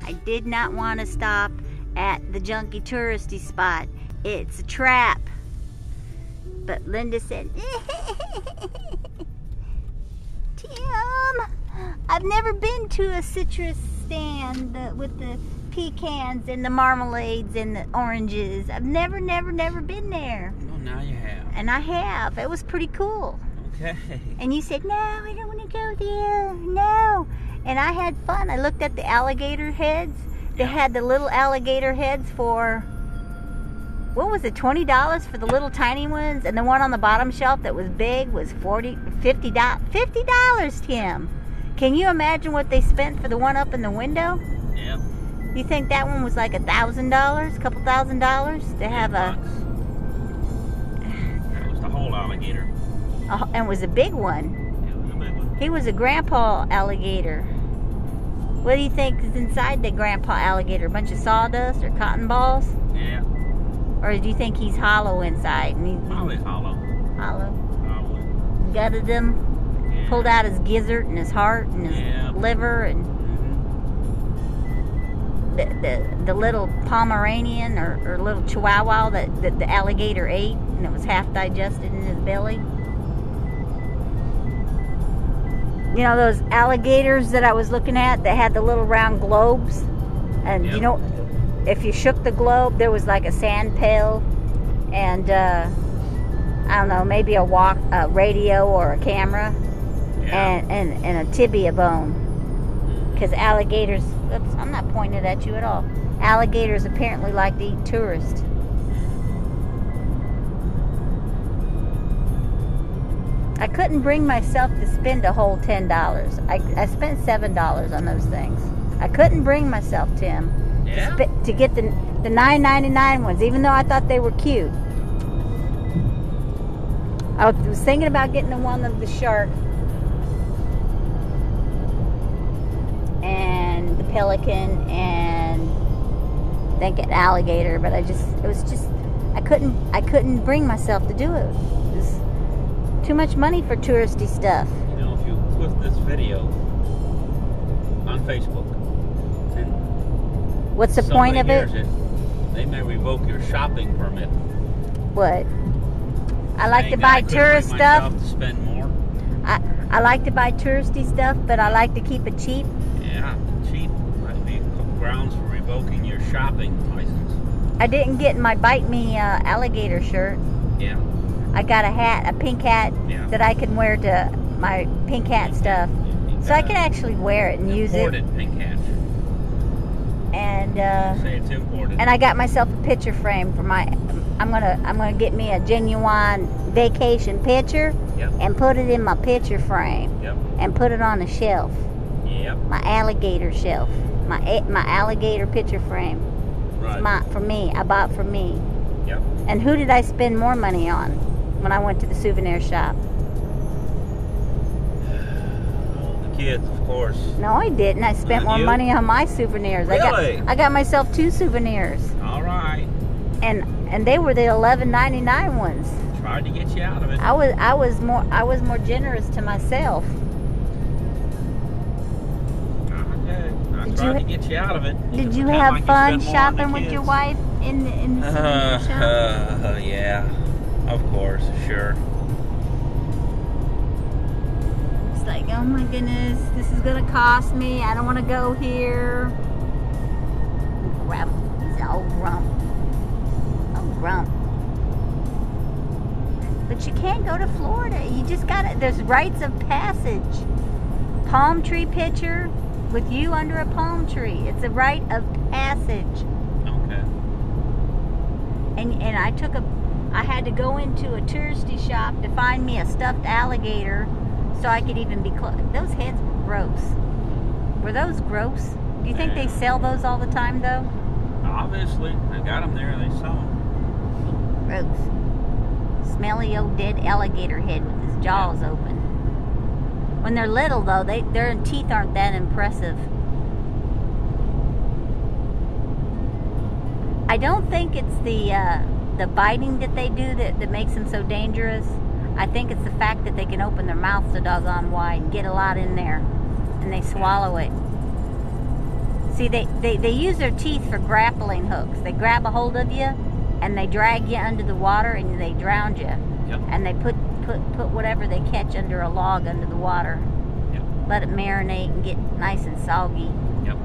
I did not want to stop at the junky touristy spot. It's a trap. But Linda said, Tim, I've never been to a citrus stand with the pecans and the marmalades and the oranges. I've never been there. Well, now you have. And I have. It was pretty cool. Okay. And you said, no, I don't want to go there. No. And I had fun. I looked at the alligator heads. They had the little alligator heads for, what was it, $20 for the little tiny ones? And the one on the bottom shelf that was big was $50, Tim. Can you imagine what they spent for the one up in the window? Yep. You think that one was like $1,000, a couple $1,000 to have a... That was the whole alligator. And it was a big one. Yeah, it was a big one. He was a grandpa alligator. What do you think is inside the grandpa alligator? A bunch of sawdust or cotton balls? Yeah. Or do you think he's hollow inside? And Probably hollow. Hollow. Probably. Gutted him. Yeah. Pulled out his gizzard and his heart and his liver and the little Pomeranian or little Chihuahua that the alligator ate, and it was half digested in his belly. You know those alligators that I was looking at that had the little round globes? And you know, if you shook the globe, there was like a sand pail and I don't know, maybe a radio or a camera and a tibia bone. Because alligators, oops, I'm not pointing at you at all. Alligators apparently like to eat tourists. I couldn't bring myself to spend a whole $10. I spent $7 on those things. I couldn't bring myself, Tim, to get the $9.99 ones, even though I thought they were cute. I was thinking about getting the one of the shark and the pelican and I think an alligator, but I couldn't bring myself to do it. It was too much money for touristy stuff. You know, if you put this video on Facebook, then what's the point of it? They may revoke your shopping permit. What? I like to buy tourist stuff. To spend more. I like to buy touristy stuff, but I like to keep it cheap. Yeah, cheap might be grounds for revoking your shopping license. I didn't get my Bite Me alligator shirt. Yeah. I got a hat, a pink hat that I can wear to my pink hat stuff, so I can actually wear it and use it. Imported pink hat. And say it's imported. And I got myself a picture frame for my. I'm gonna get me a genuine vacation picture and put it in my picture frame and put it on a shelf. My alligator shelf. My alligator picture frame. Right. For me. I bought for me. Yep. And who did I spend more money on when I went to the souvenir shop? The kids, of course. No, I didn't. I spent more money on my souvenirs. Really? I got myself 2 souvenirs. All right. And they were the $11.99 ones. Tried to get you out of it. I was more generous to myself. I tried to get you out of it. Did you have fun shopping with your wife in the souvenir shop? Yeah, of course, sure. It's like, oh my goodness, this is gonna cost me. I don't want to go here. Grump, he's an old grump. Oh, grump. But you can't go to Florida. You just gotta. There's rites of passage. Palm tree picture with you under a palm tree. It's a rite of passage. Okay. And I had to go into a touristy shop to find me a stuffed alligator so I could even be close. Those heads were gross. Were those gross? Do you think they sell those all the time though? Obviously. They got them there. They sell them. Gross. Smelly old dead alligator head with his jaws open. When they're little, though, their teeth aren't that impressive. I don't think it's the biting that they do that makes them so dangerous. I think it's the fact that they can open their mouth so doggone wide and get a lot in there, and they swallow it. See, they use their teeth for grappling hooks. They grab a hold of you, and they drag you under the water, and they drown you. Yep. And they put whatever they catch under a log under the water. Yep. Let it marinate and get nice and soggy. Yep.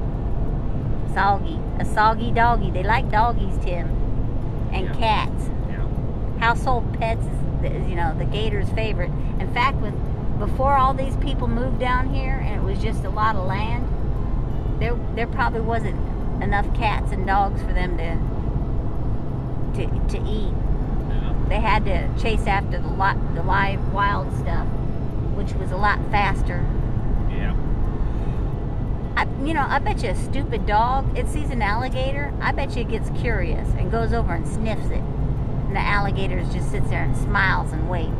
Soggy. A soggy doggy. They like doggies, Tim. And Yep. cats. Yeah. Household pets is, you know, the gator's favorite. In fact, before all these people moved down here and it was just a lot of land, there probably wasn't enough cats and dogs for them to eat. Yeah. They had to chase after the live wild stuff, which was a lot faster. Yeah. I bet you a stupid dog, it sees an alligator, I bet you it gets curious and goes over and sniffs it. And the alligator just sits there and smiles and waits.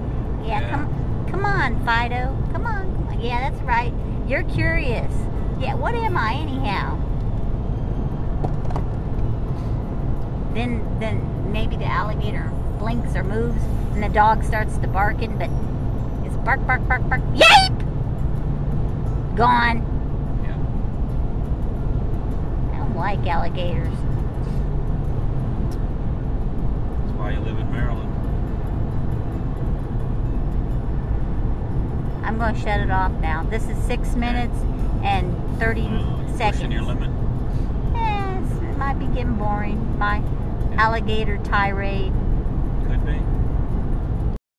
Yeah. Come on, Fido. Come on. Yeah, that's right. You're curious. Yeah, what am I anyhow? Then maybe the alligator blinks or moves and the dog starts to barking, but it's bark, bark, bark, bark. Yape! Gone. Yeah. I don't like alligators. That's why you live in Maryland. I'm going to shut it off now. This is 6 minutes and 30 seconds. Pushing your limit. Yes, it might be getting boring. My alligator tirade. Could be.